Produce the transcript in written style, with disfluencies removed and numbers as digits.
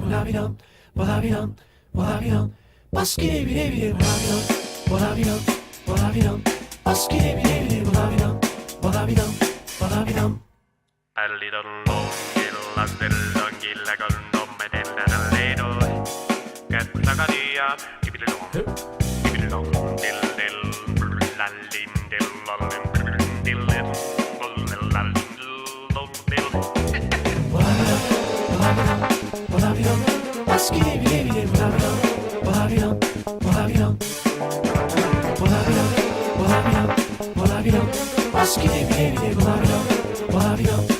Bolavidam, bolavidam, bolavidam. Baskide bile bile bolavidam, bolavidam, bolavidam. Baskide bile bile bolavidam, bolavidam, bolavidam. A little longy, las del longy, la condome del dalero. Get la cadia, give it long, la lindel, Bolavidam, baskide bile bile bolavidam, bolavidam, bolavidam. Bolavidam, bolavidam, bolavidam. Baskide bile bile bolavidam, bolavidam.